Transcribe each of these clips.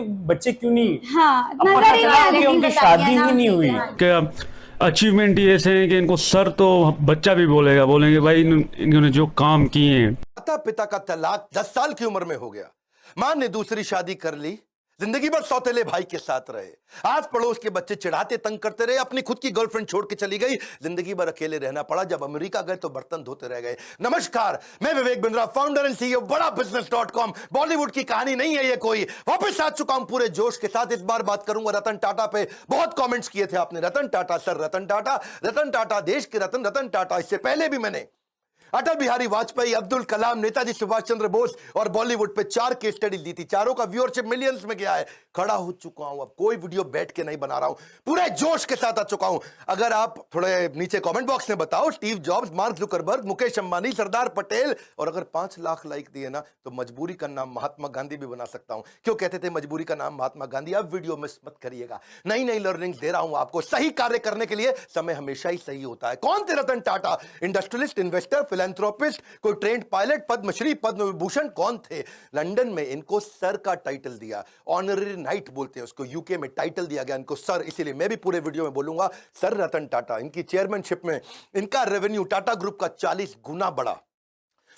बच्चे क्यों नहीं, हाँ अब पता नजर ही चला नहीं कि आती। उनकी शादी ही नहीं हुई। क्या अचीवमेंट ये ऐसे हैं कि इनको सर तो बच्चा भी बोलेंगे भाई इन्होंने जो काम किए हैं। माता पिता का तलाक 10 साल की उम्र में हो गया, मां ने दूसरी शादी कर ली, जिंदगी भर सौतेले भाई के साथ रहे, आस पड़ोस के बच्चे चिढ़ाते तंग करते रहे, अपनी खुद की गर्लफ्रेंड छोड़ के चली गई, जिंदगी भर अकेले रहना पड़ा, जब अमेरिका गए तो बर्तन धोते रह गए। नमस्कार, मैं Vivek Bindra, founder and CEO बड़ा बिजनेस.com। बॉलीवुड की कहानी नहीं है ये कोई, वापस आ चुका हूं पूरे जोश के साथ। इस बार बात करूंगा रतन टाटा पे। बहुत कमेंट्स किए थे आपने, रतन टाटा सर, रतन टाटा, रतन टाटा देश के रतन, रतन टाटा। इससे पहले भी मैंने अटल बिहारी वाजपेयी, अब्दुल कलाम, नेताजी सुभाष चंद्र बोस और बॉलीवुड पे 4 केस स्टडी दी थी, चारों का व्यूअरशिप मिलियंस में गया है। खड़ा हो चुका हूं, अब कोई वीडियो बैठ के नहीं बना रहा हूं, पूरे जोश के साथ आ चुका हूं। अगर आप थोड़े नीचे कमेंट बॉक्स में बताओ, Steve Jobs, Mark Zuckerberg, Mukesh Ambani, Sardar Patel, और अगर 5 लाख लाइक दिए ना तो मजबूरी का नाम महात्मा गांधी भी बना सकता हूं। क्यों कहते थे मजबूरी का नाम महात्मा गांधी? अब वीडियो मिस मत करिएगा, नई नई लर्निंग दे रहा हूं आपको। सही कार्य करने के लिए समय हमेशा ही सही होता है। कौन थे Ratan Tata? Industrialist, investor, philanthropist, कोई ट्रेंड पायलट, पद्मश्री, पद्म विभूषण? कौन थे? लंदन में इनको सर का टाइटल दिया, ऑनररी नाइट बोलते हैं उसको, यूके में टाइटल दिया गया इनको सर, इसीलिए मैं भी पूरे वीडियो में बोलूंगा सर रतन टाटा। इनकी चेयरमैनशिप में इनका रेवेन्यू टाटा ग्रुप का 40 गुना बढ़ा,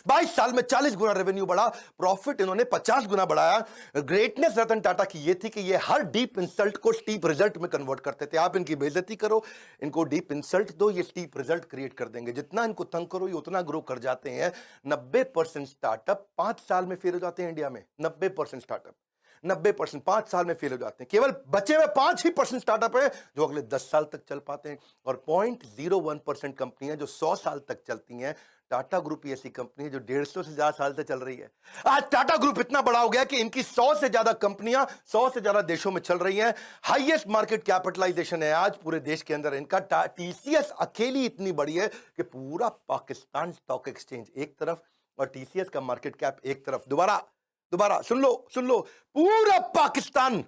22 साल में 40 गुना रेवेन्यू बढ़ा, प्रॉफिट इन्होंने 50 गुना बढ़ाया। ग्रेटनेस रतन टाटा की ये थी कि ये हर डीप इंसल्ट को स्टीप रिजल्ट में कन्वर्ट करते थे। आप इनकी बेइज्जती करो, इनको डीप इंसल्ट दो, ये स्टीप रिजल्ट क्रिएट कर देंगे। जितना इनको तंग करो ये उतना ग्रो कर जाते हैं। 90% स्टार्टअप 5 साल में फेल हो जाते हैं इंडिया में। 90% स्टार्टअप 90% 5 साल में फेल हो जाते हैं। केवल बचे हुए 5% स्टार्टअप है जो अगले 10 साल तक चल पाते हैं, और 0.01% कंपनियां जो 100 साल तक चलती हैं। टाटा ग्रुप ही ऐसी कंपनी है जो 150 से ज्यादा साल से चल रही है। आज टाटा ग्रुप इतना बड़ा हो गया कि इनकी 100 से ज्यादा कंपनियां 100 से ज्यादा देशों में चल रही हैं। हाईएस्ट मार्केट कैपिटलाइजेशन है आज पूरे देश के अंदर इनका। टीसीएस अकेली इतनी बड़ी है कि पूरा पाकिस्तान स्टॉक एक्सचेंज एक तरफ और टीसीएस का मार्केट कैप एक तरफ। दोबारा सुन लो, पूरा पाकिस्तान,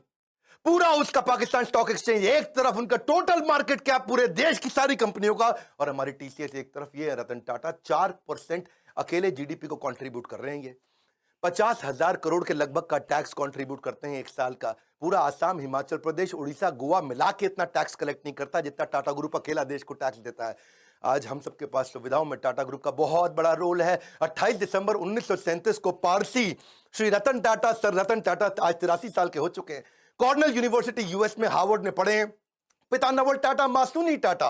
पूरा उसका पाकिस्तान स्टॉक एक्सचेंज एक तरफ, उनका टोटल मार्केट कैप पूरे देश की सारी कंपनियों का, और हमारी टीसीएस एक तरफ। ये रतन टाटा 4% अकेले जीडीपी को कंट्रीब्यूट कर रहे हैं। ये 50,000 करोड़ के लगभग का टैक्स कंट्रीब्यूट करते हैं एक साल का। पूरा आसाम, हिमाचल प्रदेश, उड़ीसा, गोवा मिला के इतना टैक्स कलेक्ट नहीं करता जितना टाटा ग्रुप अकेला देश को टैक्स देता है। आज हम सबके पास सुविधाओं में टाटा ग्रुप का बहुत बड़ा रोल है। 28 दिसंबर 1937 को पारसी श्री रतन टाटा, सर रतन टाटा, आज 83 साल के हो चुके हैं। कॉर्नेल यूनिवर्सिटी यूएस में हार्वर्ड में पढ़े। पिता नवल टाटा, मां सुनी टाटा।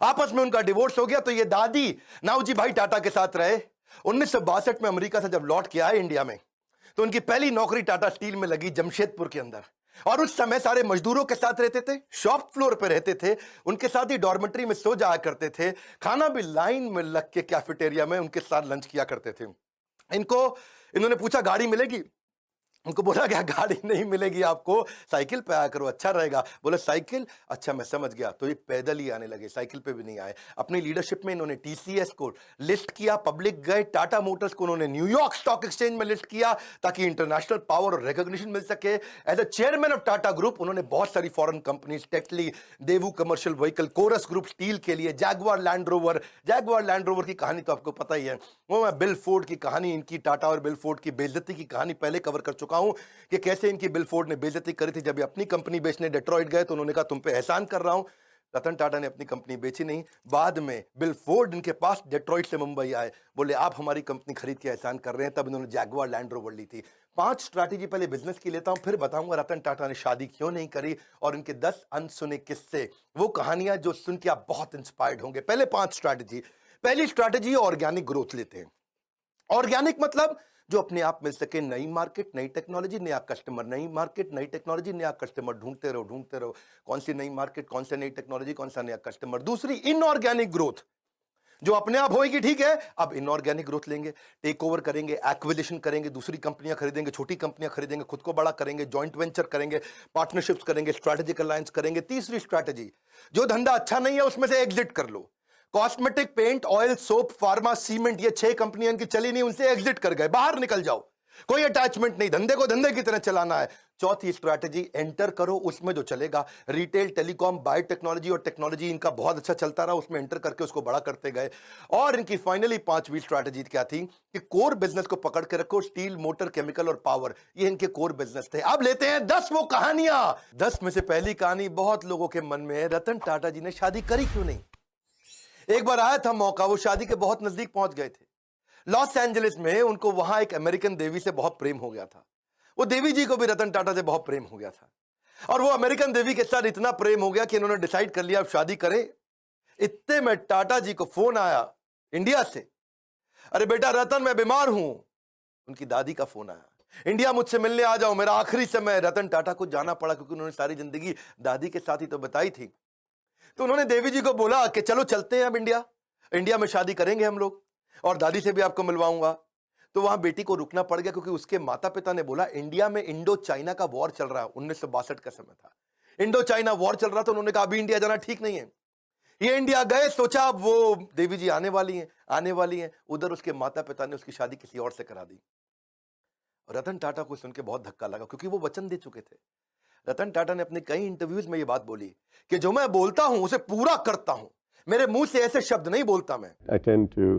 आपस में उनका डिवोर्स हो गया तो ये दादी नाउजी भाई टाटा के साथ रहे। 1962 में अमेरिका से जब लौट के आए इंडिया में तो उनकी पहली नौकरी टाटा स्टील में लगी जमशेदपुर के अंदर, और उस समय सारे मजदूरों के साथ रहते थे, शॉप फ्लोर पे रहते थे, उनके साथ ही डॉर्मेट्री में सो जाया करते थे, खाना भी लाइन में लग के कैफेटेरिया में उनके साथ लंच किया करते थे। इन्होंने पूछा गाड़ी मिलेगी? उनको बोला गया गाड़ी नहीं मिलेगी आपको, साइकिल पे आया करो अच्छा रहेगा। बोले साइकिल, अच्छा मैं समझ गया। तो ये पैदल ही आने लगे, साइकिल पे भी नहीं आए। अपनी लीडरशिप में इन्होंने टीसीएस को लिस्ट किया, पब्लिक गए। टाटा मोटर्स को उन्होंने न्यूयॉर्क स्टॉक एक्सचेंज में लिस्ट किया ताकि इंटरनेशनल पावर और रिकॉग्निशन मिल सके। As a chairman of Tata group उन्होंने बहुत सारी foreign companies, Tetley, Daewoo commercial vehicle, Corus group steel के लिए, जैगवार लैंड रोवर की कहानी तो आपको पता ही है। वो मैं बिल फोर्ड की कहानी, इनकी टाटा और बिल फोर्ड की बेइज्जती की कहानी पहले कवर कर चुका हूं कि कैसे इनकी बिल फोर्ड ने बेइज्जती करी थी। जब ये अपनी कंपनी बेचने डेट्रॉइट गए तो उन्होंने कहा तुम पे एहसान कर रहा हूं। रतन टाटा ने अपनी कंपनी बेची नहीं। बाद में बिल फोर्ड इनके पास डेट्रॉइट से मुंबई आए, बोले आप हमारी कंपनी खरीद के एहसान कर रहे हैं। तब इन्होंने जैगवार लैंड रोवर ली थी। 5 स्ट्रैटेजी पहले बिजनेस की लेता हूं, फिर बताऊंगा रतन टाटा ने शादी क्यों नहीं करी और इनके 10 अनसुने किस्से, वो कहानियां जो सुन के आप बहुत इंस्पायर्ड होंगे। पहले 5 स्ट्रैटेजी। पहली स्ट्रैटेजी ऑर्गेनिक ग्रोथ लेते हैं। ऑर्गेनिक मतलब जो अपने आप मिल सके, नई मार्केट, नई टेक्नोलॉजी, नया कस्टमर, नई मार्केट, नई टेक्नोलॉजी, नया कस्टमर, ढूंढते रहो। कौन सी नई मार्केट, कौन सी नई टेक्नोलॉजी, कौन सा नया कस्टमर। दूसरी इनऑर्गेनिक ग्रोथ, जो अपने आप होएगी ठीक है, अब इनऑर्गेनिक ग्रोथ लेंगे, टेक ओवर करेंगे, एक्विजिशन करेंगे, दूसरी कंपनियां खरीदेंगे, छोटी कंपनियां खरीदेंगे, खुद को बड़ा करेंगे, जॉइंट वेंचर करेंगे, पार्टनरशिप्स करेंगे, स्ट्रैटेजिक अलायंस करेंगे। तीसरी स्ट्रैटेजी, जो धंधा अच्छा नहीं है उसमें से एग्जिट कर लो। Cosmetic, paint, oil, soap, pharma, cement, ये 6 कंपनियां इनकी चली नहीं, उनसे एग्जिट कर गए, बाहर निकल जाओ। कोई अटैचमेंट नहीं, धंधे को धंधे की तरह चलाना है। चौथी स्ट्रैटेजी, एंटर करो उसमें जो चलेगा। रिटेल, टेलीकॉम, बायोटेक्नोलॉजी और टेक्नोलॉजी इनका बहुत अच्छा चलता रहा, उसमें एंटर करके उसको बड़ा करते गए। और इनकी फाइनली पांचवी स्ट्रैटेजी क्या थी कि कोर बिजनेस को पकड़ के रखो। स्टील, मोटर, केमिकल और पावर, ये इनके कोर बिजनेस थे। अब लेते हैं 10 वो कहानियां। 10 में से पहली कहानी बहुत लोगों के मन में है, रतन टाटा जी ने शादी करी क्यों नहीं। एक बार आया था मौका, वो शादी के बहुत नजदीक पहुंच गए थे। लॉस एंजलिस में उनको वहां एक अमेरिकन देवी से बहुत प्रेम हो गया था। वो देवी जी को भी रतन टाटा से बहुत प्रेम हो गया था, और वो अमेरिकन देवी के साथ इतना प्रेम हो गया कि इन्होंने डिसाइड कर लिया अब शादी करें। इतने में टाटा जी को फोन आया इंडिया से, अरे बेटा रतन मैं बीमार हूं। उनकी दादी का फोन आया, इंडिया मुझसे मिलने आ जाओ, मेरा आखिरी समय। रतन टाटा को जाना पड़ा क्योंकि उन्होंने सारी जिंदगी दादी के साथ ही तो बताई थी। तो उन्होंने देवी जी को बोला कि चलो चलते हैं अब इंडिया में शादी करेंगे हम लोग, और दादी से भी आपको मिलवाऊंगा। तो वहां बेटी को रुकना पड़ गया क्योंकि उसके माता पिता ने बोला इंडिया में इंडो चाइना का वॉर चल रहा है, 1962 का समय था, इंडो चाइना वॉर चल रहा था। उन्होंने कहा अभी इंडिया जाना ठीक नहीं है। ये इंडिया गए, सोचा अब वो देवी जी आने वाली हैं। उधर उसके माता पिता ने उसकी शादी किसी और से करा दी। रतन टाटा को सुन के बहुत धक्का लगा क्योंकि वो वचन दे चुके थे। रतन टाटा ने अपने कई इंटरव्यूज में ये बात बोली कि जो मैं बोलता हूं उसे पूरा करता हूं, मेरे मुंह से ऐसे शब्द नहीं बोलता मैं। I tend to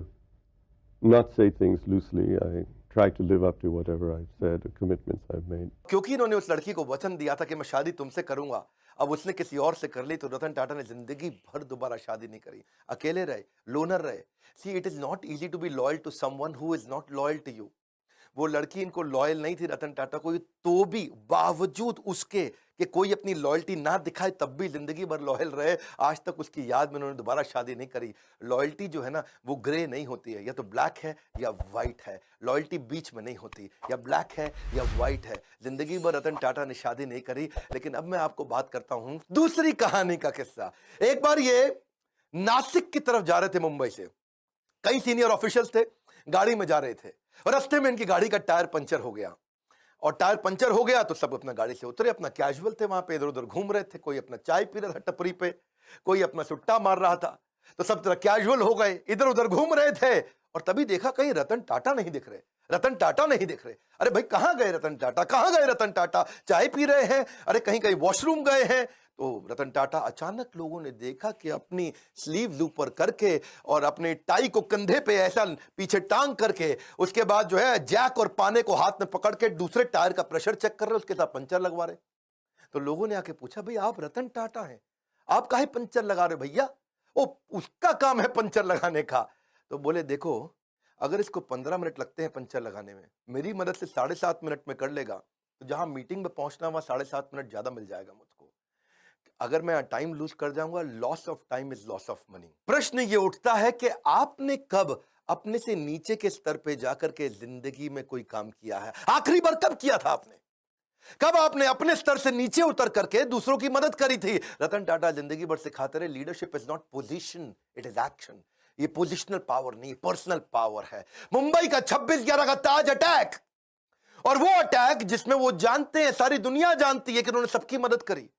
not say things loosely. I try to live up to whatever I've said, the commitments I've made. क्योंकि इन्होंने उस लड़की को वचन दिया था कि मैं शादी तुमसे करूंगा, अब उसने किसी और से कर ली, तो रतन टाटा ने जिंदगी भर दोबारा शादी नहीं करी, अकेले रहे, लोनर रहे। See it is not easy to be loyal to someone who is not loyal to you. वो लड़की इनको लॉयल नहीं थी रतन टाटा को, तो भी बावजूद उसके कि कोई अपनी लॉयल्टी ना दिखाए तब भी जिंदगी भर लॉयल रहे। आज तक उसकी याद में उन्होंने दोबारा शादी नहीं करी। लॉयल्टी जो है ना वो ग्रे नहीं होती है, या तो ब्लैक है या वाइट है। लॉयल्टी बीच में नहीं होती, या ब्लैक है या वाइट है। जिंदगी भर रतन टाटा ने शादी नहीं करी। लेकिन अब मैं आपको बात करता हूं दूसरी कहानी का किस्सा। एक बार ये नासिक की तरफ जा रहे थे मुंबई से, कई सीनियर ऑफिशियल्स थे, गाड़ी में जा रहे थे, और रास्ते में इनकी गाड़ी का टायर पंचर हो गया। और टायर पंचर हो गया तो सब अपना गाड़ी से उतरे, अपना कैजुअल थे, वहां पे इधर उधर घूम रहे थे। कोई अपना चाय पी रहा था टपरी पे, कोई अपना सुट्टा मार रहा था, तो सब तरह कैजुअल हो गए, इधर उधर घूम रहे थे। और तभी देखा कहीं रतन टाटा नहीं दिख रहे, रतन टाटा नहीं दिख रहे। अरे भाई कहां गए रतन टाटा, कहां गए रतन टाटा, चाय पी रहे हैं, अरे कहीं कहीं वॉशरूम गए हैं। तो रतन टाटा अचानक लोगों ने देखा कि अपनी स्लीव्स ऊपर करके और अपने टाई को कंधे पे ऐसा पीछे टांग करके, उसके बाद जो है जैक और पाने को हाथ में पकड़ के दूसरे टायर का प्रेशर चेक कर रहे, उसके साथ पंचर लगवा रहे। तो लोगों ने आके पूछा भाई आप रतन टाटा हैं, आप काहे पंचर लगा रहे भैया, वो उसका काम है पंचर लगाने का। तो बोले देखो अगर इसको 15 मिनट लगते हैं पंचर लगाने में, मेरी मदद से 7.5 मिनट में कर लेगा, तो जहां मीटिंग में पहुंचना वहां 7.5 मिनट ज्यादा मिल जाएगा मुझको। अगर मैं टाइम लूज कर जाऊंगा, loss of time is loss of money. प्रश्न ये उठता है कि आपने कब अपने से नीचे के स्तर पे जाकर के जिंदगी में कोई काम किया है? आखिरी बार कब किया था आपने? कब आपने अपने स्तर से नीचे उतर करके दूसरों की मदद करी थी? रतन टाटा जिंदगी भर सिखाते रहे leadership is not position, it is action. ये पोजिशनल पावर नहीं, पर्सनल पावर है। मुंबई का 26/11 का ताज अटैक, और वो अटैक जिसमें वो जानते हैं, सारी दुनिया जानती है कि उन्होंने सबकी मदद करी।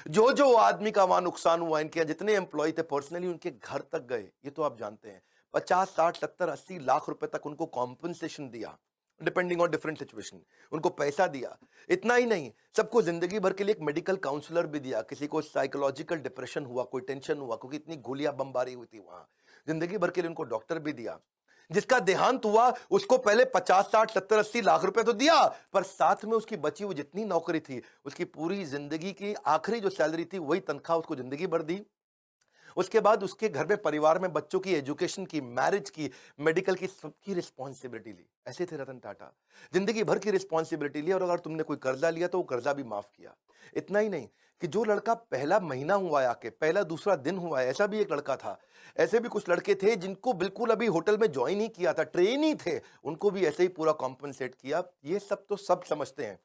जो जो आदमी का वहां नुकसान हुआ, इनके जितने एम्प्लॉय थे पर्सनली उनके घर तक गए, ये तो आप जानते हैं। 50, 60, 70, 80 लाख रुपए तक उनको कॉम्पनसेशन दिया, डिपेंडिंग ऑन डिफरेंट सिचुएशन, उनको पैसा दिया। इतना ही नहीं, सबको जिंदगी भर के लिए एक मेडिकल काउंसलर भी दिया। किसी को साइकोलॉजिकल डिप्रेशन हुआ, कोई टेंशन हुआ, क्योंकि इतनी गोलियां बमबारी हुई थी वहां, जिंदगी भर के लिए उनको डॉक्टर भी दिया। जिसका देहांत हुआ उसको पहले 50, 60, 70, 80 लाख रुपए तो दिया, पर साथ में उसकी बची हुई जितनी नौकरी थी, उसकी पूरी जिंदगी की आखिरी जो सैलरी थी वही तनख्वाह उसको जिंदगी भर दी। उसके बाद उसके घर में, परिवार में बच्चों की एजुकेशन की, मैरिज की, मेडिकल की, सबकी रिस्पॉन्सिबिलिटी ली। ऐसे थे रतन टाटा, जिंदगी भर की रिस्पॉन्सिबिलिटी ली। और अगर तुमने कोई कर्जा लिया तो वो कर्जा भी माफ किया। इतना ही नहीं कि जो लड़का पहला महीना हुआ है आके, पहला दूसरा दिन हुआ है, ऐसा भी एक लड़का था। ऐसे भी कुछ लड़के थे जिनको बिल्कुल अभी होटल में ज्वाइन ही किया था, ट्रेनी थे, उनको भी ऐसे ही पूरा कॉम्पनसेट किया। ये सब तो सब समझते हैं,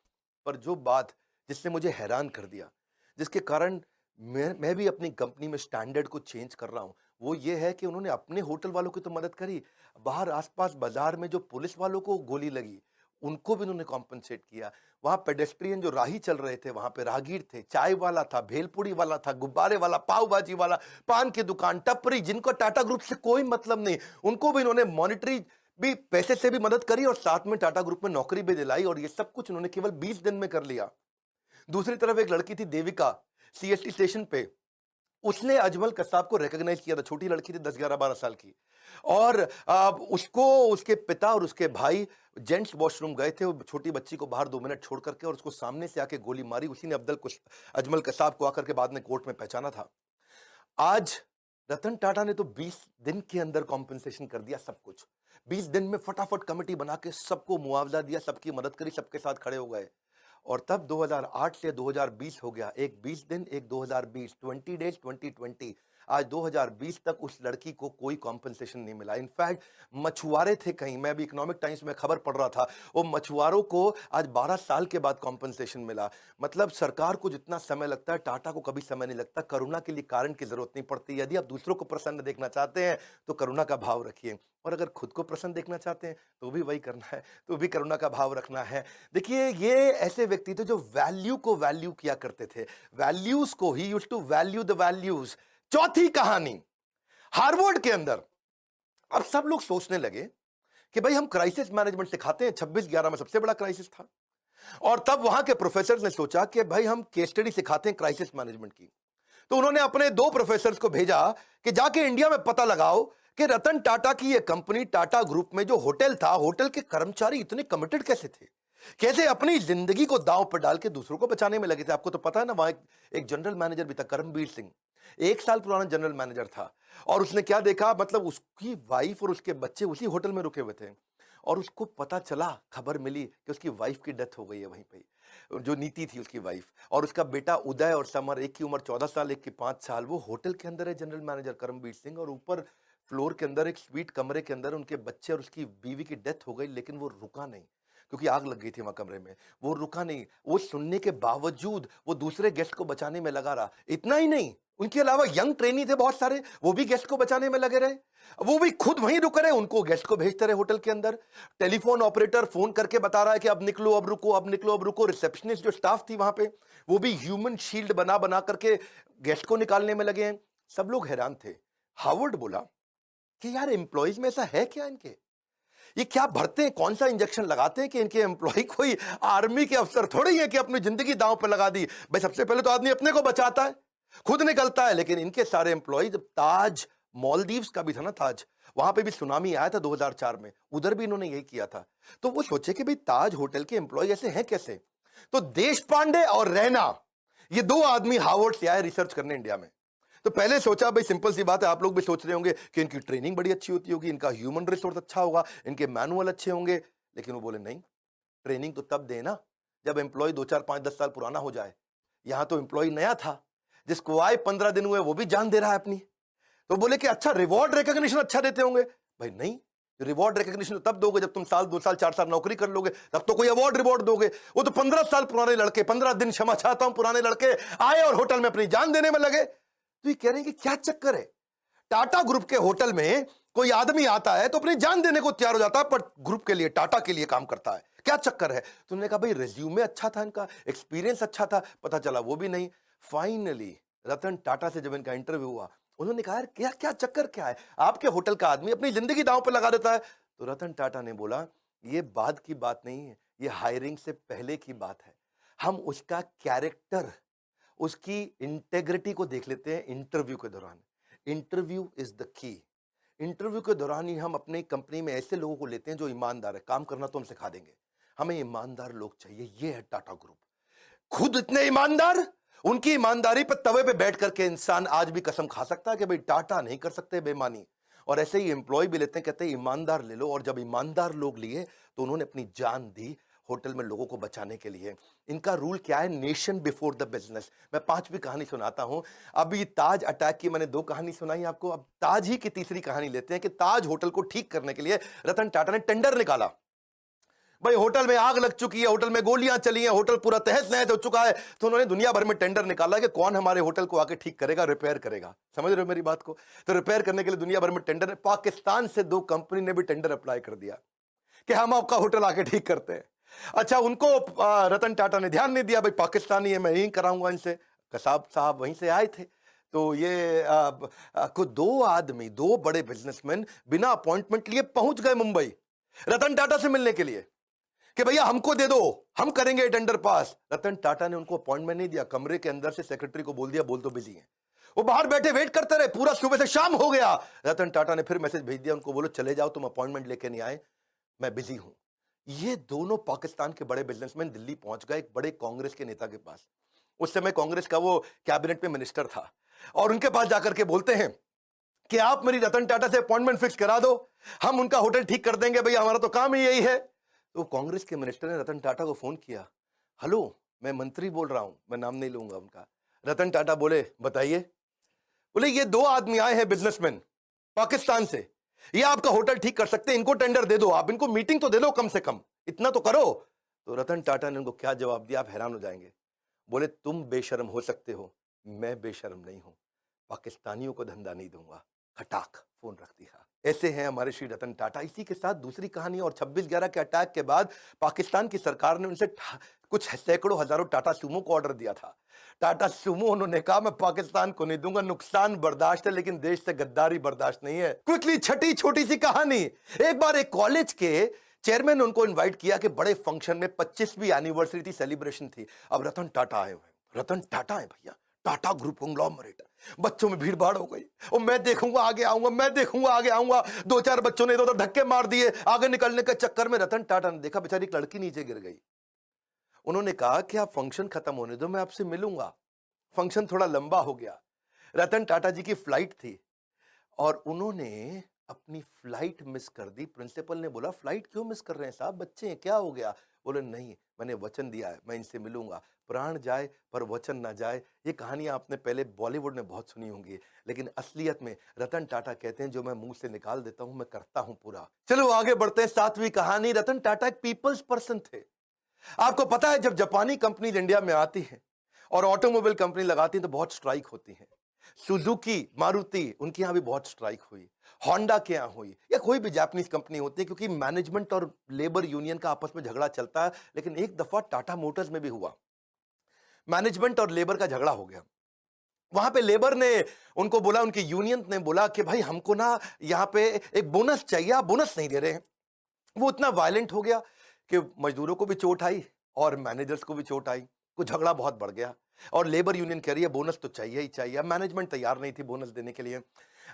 पर जो बात जिसने मुझे हैरान कर दिया, जिसके कारण मैं भी अपनी कंपनी में स्टैंडर्ड को चेंज कर रहा हूं, वो ये है कि उन्होंने अपने होटल वालों की तो मदद करी, बाहर आसपास बाजार में जो पुलिस वालों को गोली लगी उनको भी उन्होंने कॉम्पनसेट किया। वहां पेडेस्ट्रियन जो राही चल रहे थे, वहां पे राहगीर थे, चाय वाला था, भेलपुड़ी वाला था, गुब्बारे वाला, पाव भाजी वाला, पान की दुकान, टपरी, जिनको टाटा ग्रुप से कोई मतलब नहीं, उनको भी इन्होंने मॉनिटरी भी पैसे से भी मदद करी और साथ में टाटा ग्रुप में नौकरी भी दिलाई, और ये सब कुछ उन्होंने केवल 20 दिन में कर लिया। दूसरी तरफ एक लड़की थी देविका, सीएसटी स्टेशन पे, उसने अजमल कसाब को रिकॉग्नाइज किया था। छोटी लड़की थी, 10 11 12 साल की, और उसको उसके पिता और उसके भाई जेंट्स वॉशरूम गए थे, वो छोटी बच्ची को बाहर 2 मिनट छोड़ करके, और उसको सामने से आके गोली मारी। उसी ने अजमल कसाब को आकर के बाद में कोर्ट में पहचाना था। आज रतन टाटा ने तो 20 दिन के अंदर कॉम्पेंसेशन कर दिया सब कुछ। 20 दिन में फटाफट कमेटी बना के सबको मुआवजा दिया, सबकी मदद करी, सबके साथ खड़े हो गए। और तब 2008 से 2020 हो गया, एक 20 दिन, एक 2020, 20 डेज 2020। आज 2020 तक उस लड़की को कोई कॉम्पेंसेशन नहीं मिला। इनफैक्ट मछुआरे थे कहीं, मैं अभी इकोनॉमिक टाइम्स में खबर पढ़ रहा था, वो मछुआरों को आज 12 साल के बाद कॉम्पेंसेशन मिला। मतलब सरकार को जितना समय लगता है, टाटा को कभी समय नहीं लगता। करुणा के लिए कारण की जरूरत नहीं पड़ती। यदि आप दूसरों को प्रसन्न देखना चाहते हैं तो करुणा का भाव रखिए, और अगर खुद को प्रसन्न देखना चाहते हैं तो भी वही करना है, तो भी करुणा का भाव रखना है। देखिए, ये ऐसे व्यक्ति थे जो वैल्यू को वैल्यू किया करते थे, वैल्यूज को, ही used to value the values. चौथी कहानी, हार्वर्ड के अंदर अब सब लोग सोचने लगे कि भाई हम क्राइसिस मैनेजमेंट सिखाते हैं, 26/11 में सबसे बड़ा क्राइसिस था, और तब वहां के प्रोफेसर ने सोचा कि भाई हम केस स्टडी सिखाते हैं क्राइसिस मैनेजमेंट की। तो उन्होंने अपने 2 प्रोफेसर को भेजा कि जाके इंडिया में पता लगाओ कि रतन टाटा की यह कंपनी टाटा ग्रुप में जो होटल था, होटल के कर्मचारी इतने कमिटेड कैसे थे, कैसे अपनी जिंदगी को दांव पर डाल के दूसरों को बचाने में लगे थे। आपको तो पता है ना, वहां एक जनरल मैनेजर भी था, करमबीर सिंह, 1 साल पुराना जनरल मैनेजर था, और उसने क्या देखा, मतलब उसकी वाइफ और उसके बच्चे उसी होटल में रुके हुए थे, और उसको पता चला, खबर मिली कि उसकी वाइफ की डेथ हो गई है वहीं पे, जो नीति थी उसकी वाइफ, और उसका बेटा उदय और समर, एक की उम्र 14 साल, एक की 5 साल, वो होटल के अंदर है जनरल मैनेजर करमबीर सिंह, और ऊपर फ्लोर के अंदर एक स्वीट कमरे के अंदर उनके बच्चे और उसकी बीवी की डेथ हो गई। लेकिन वो रुका नहीं, क्योंकि आग लग गई थी वहां कमरे में। वो रुका नहीं, वो सुनने के बावजूद वो दूसरे गेस्ट को बचाने में लगा रहा। इतना ही नहीं, उनके अलावा यंग ट्रेनी थे बहुत सारे, वो भी गेस्ट को बचाने में लगे रहे, वो भी खुद वहीं रुक रहे, उनको गेस्ट को भेजते रहे होटल के अंदर। टेलीफोन ऑपरेटर फोन करके बता रहा है कि अब निकलो, अब रुको, अब निकलो, अब रुको। रिसेप्शनिस्ट जो स्टाफ थी वहां पे, वो भी ह्यूमन शील्ड बना बना करके गेस्ट को निकालने में लगे हैं। सब लोग हैरान थे। हार्वर्ड बोला कि यार एम्प्लॉइज में ऐसा है क्या, इनके ये क्या भरते हैं, कौन सा इंजेक्शन लगाते हैं कि इनके एम्प्लॉय कोई आर्मी के अफसर थोड़ी है कि अपनी जिंदगी दांव पर लगा दी। भाई सबसे पहले तो आदमी अपने को बचाता है, खुद निकलता है, लेकिन इनके सारे एम्प्लॉय, ताज मालदीव्स का भी था ना ताज, वहां पे भी सुनामी आया था 2004 में, उधर भी इन्होंने यही किया था। तो वो सोचे कि भाई ताज होटल के एम्प्लॉय ऐसे हैं कैसे। तो देश पांडे और रैना, ये 2 आदमी हार्वर्ड से आए रिसर्च करने इंडिया में। तो पहले सोचा भाई सिंपल सी बात है, आप लोग भी सोच रहे होंगे कि इनकी ट्रेनिंग बड़ी अच्छी होती होगी, इनका ह्यूमन रिसोर्स अच्छा होगा, इनके मैनुअल अच्छे होंगे। लेकिन वो बोले नहीं, ट्रेनिंग तो तब देना जब एम्प्लॉय 2 4 5 10 साल पुराना हो जाए। यहां तो एम्प्लॉय नया था, जिसको आए 15 दिन हुए वो भी जान दे रहा है अपनी। तो बोले कि अच्छा रिवॉर्ड रिकॉग्निशन अच्छा देते होंगे। भाई नहीं, रिवॉर्ड रिकॉग्निशन तब दोगे जब तुम साल 2 साल 4 साल नौकरी कर लोगे, तब तो कोई अवार्ड रिवॉर्ड दोगे। वो तो 15 साल पुराने लड़के, 15 दिन क्षमा चाहता हूं, पुराने लड़के आए और होटल में अपनी जान देने में लगे। तो ये कह रहे हैं कि क्या चक्कर है, टाटा ग्रुप के होटल में कोई आदमी आता है तो अपनी जान देने को तैयार हो जाता है, पर ग्रुप के लिए, टाटा के लिए काम करता है, क्या चक्कर है। तो उन्होंने कहा भाई रिज्यूमे अच्छा था इनका, एक्सपीरियंस अच्छा था, पता चला वो भी नहीं। फाइनली रतन टाटा से जब इनका इंटरव्यू हुआ, उन्होंने कहा यार क्या क्या चक्कर क्या है, आपके होटल का आदमी अपनी जिंदगी दांव पर लगा देता है। तो रतन टाटा ने बोला ये बाद की बात नहीं है, ये हायरिंग से पहले की बात है। हम उसका कैरेक्टर, उसकी इंटेग्रिटी को देख लेते हैं इंटरव्यू के दौरान। Interview is the key. Interview के दौरान ही हम अपनी कंपनी में ऐसे लोगों को लेते हैं जो ईमानदार है, काम करना तो हम सिखा देंगे, हमें ईमानदार लोग चाहिए। ये है टाटा ग्रुप, खुद इतने ईमानदार, उनकी ईमानदारी पर तवे पे बैठ करके इंसान आज भी कसम खा सकता है कि भाई टाटा नहीं कर सकते बेईमानी। और ऐसे ही एम्प्लॉय भी लेते हैं, कहते हैं ईमानदार ले लो। और जब ईमानदार लोग लिए तो उन्होंने अपनी जान दी होटल में लोगों को बचाने के लिए। इनका रूल क्या है, नेशन बिफोर द बिजनेस। मैं 5वीं कहानी सुनाता हूं। अभी ताज अटैक की मैंने 2 कहानी सुनाई आपको, अब ताज ही की तीसरी कहानी लेते हैं कि ताज होटल को ठीक करने के लिए रतन टाटा ने टेंडर निकाला। भाई होटल में आग लग चुकी है, होटल में गोलियां चली हैं, होटल पूरा तहस नहस हो चुका है। तो उन्होंने दुनिया भर में टेंडर निकाला कि कौन हमारे होटल को आके ठीक करेगा, रिपेयर करेगा। समझ रहे हो मेरी बात को। तो रिपेयर करने के लिए दुनिया भर में टेंडर, पाकिस्तान से 2 कंपनी ने भी टेंडर अप्लाई कर दिया कि हम आपका होटल आके ठीक करते हैं। अच्छा, उनको रतन टाटा ने ध्यान नहीं दिया, भाई पाकिस्तानी है, मैं यही कराऊंगा इनसे। कसाब साहब वहीं से आए थे। तो ये को 2 आदमी, 2 बड़े बिजनेसमैन बिना अपॉइंटमेंट लिए पहुंच गए मुंबई। रतन टाटा से मिलने के लिए कि भैया हमको दे दो, हम करेंगे टेंडर पास। रतन टाटा ने उनको अपॉइंटमेंट नहीं दिया, कमरे के अंदर से सेक्रेटरी को बोल दिया बोल तो बिजी है। वो बाहर बैठे वेट करते रहे, पूरा सुबह से शाम हो गया। रतन टाटा ने फिर मैसेज भेज दिया उनको, बोलो चले जाओ, तुम अपॉइंटमेंट लेके नहीं आए, मैं बिजी हूं। ये दोनों पाकिस्तान के बड़े बिजनेसमैन दिल्ली पहुंच गए एक बड़े कांग्रेस के नेता के पास। उस समय कांग्रेस का वो कैबिनेट में मिनिस्टर था, और उनके पास जाकर के बोलते हैं कि आप मेरी रतन टाटा से अपॉइंटमेंट फिक्स करा दो, हम उनका होटल ठीक कर देंगे, भैया हमारा तो काम ही यही है। तो कांग्रेस के मिनिस्टर ने रतन टाटा को फोन किया, हेलो मैं मंत्री बोल रहा हूं, मैं नाम नहीं लूंगा उनका। रतन टाटा बोले बताइए। बोले ये दो आदमी आए हैं बिजनेसमैन पाकिस्तान से, ये आपका होटल ठीक कर सकते हैं, इनको टेंडर दे दो, आप इनको मीटिंग तो दे दो, कम से कम इतना तो करो। तो रतन टाटा ने उनको क्या जवाब दिया, आप हैरान हो जाएंगे। बोले तुम बेशर्म हो सकते हो, मैं बेशर्म नहीं हूं, पाकिस्तानियों को धंधा नहीं दूंगा। खटाक फोन रख दिया। ऐसे हैं हमारे श्री रतन टाटा। इसी के साथ दूसरी कहानी, और 26/11 के अटैक के बाद पाकिस्तान की सरकार ने उनसे कुछ सैकड़ों हजारों टाटा सूमो को ऑर्डर दिया था। टाटा सूमो उन्होंने कहा मैं पाकिस्तान को नहीं दूंगा, नुकसान बर्दाश्त है लेकिन देश से गद्दारी बर्दाश्त नहीं है। क्विकली छठी छोटी सी कहानी, एक बार एक कॉलेज के चेयरमैन ने उनको इन्वाइट किया कि बड़े फंक्शन में 25वीं एनिवर्सरी थी, सेलिब्रेशन थी। अब रतन टाटा आए हुए, रतन टाटा है भैया, टाटा ग्रुप कंग्लोमरेट। बच्चों में भीड़ भाड़ हो गई, और मैं देखूंगा आगे आऊंगा, मैं देखूंगा आगे आऊंगा। 2-4 बच्चों ने इधर धक्के मार दिए, आगे निकलने के चक्कर में रतन टाटा ने देखा बेचारी एक लड़की नीचे गिर गई। उन्होंने कहा कि आप फंक्शन खत्म होने दो, मैं आपसे मिलूंगा। फंक्शन थोड़ा लंबा हो गया, रतन टाटा जी की फ्लाइट थी और उन्होंने अपनी फ्लाइट मिस कर दी। प्रिंसिपल ने बोला फ्लाइट क्यों मिस कर रहे हैं साहब, बच्चे हैं, क्या हो गया? बोले नहीं, मैंने वचन दिया है, मैं इनसे मिलूंगा, प्राण जाए पर वचन ना जाए। ये कहानियां आपने पहले बॉलीवुड में बहुत सुनी होंगी, लेकिन असलियत में रतन टाटा कहते हैं जो मैं मुंह से निकाल देता हूं मैं करता हूं पूरा। चलो आगे बढ़ते हैं, 7वीं कहानी। रतन टाटा एक पीपल्स पर्सन थे। आपको पता है जब जापानी कंपनी इंडिया में आती है और ऑटोमोबाइल कंपनी लगाती है तो बहुत स्ट्राइक होती है। सुजुकी, मारुति, उनके यहां भी बहुत स्ट्राइक हुई, होंडा के यहां हुई, या कोई भी जापानीज कंपनी होती है, क्योंकि मैनेजमेंट और लेबर यूनियन का आपस में झगड़ा चलता है। लेकिन एक दफा टाटा मोटर्स में भी हुआ, मैनेजमेंट और लेबर का झगड़ा हो गया। वहां पे लेबर ने उनको बोला, उनकी यूनियन ने बोला कि भाई हमको ना यहाँ पे एक बोनस चाहिए, आप बोनस नहीं दे रहे हैं। वो इतना वायलेंट हो गया कि मजदूरों को भी चोट आई और मैनेजर्स को भी चोट आई, कुछ झगड़ा बहुत बढ़ गया। और लेबर यूनियन कह रही है बोनस तो चाहिए ही चाहिए, मैनेजमेंट तैयार नहीं थी बोनस देने के लिए।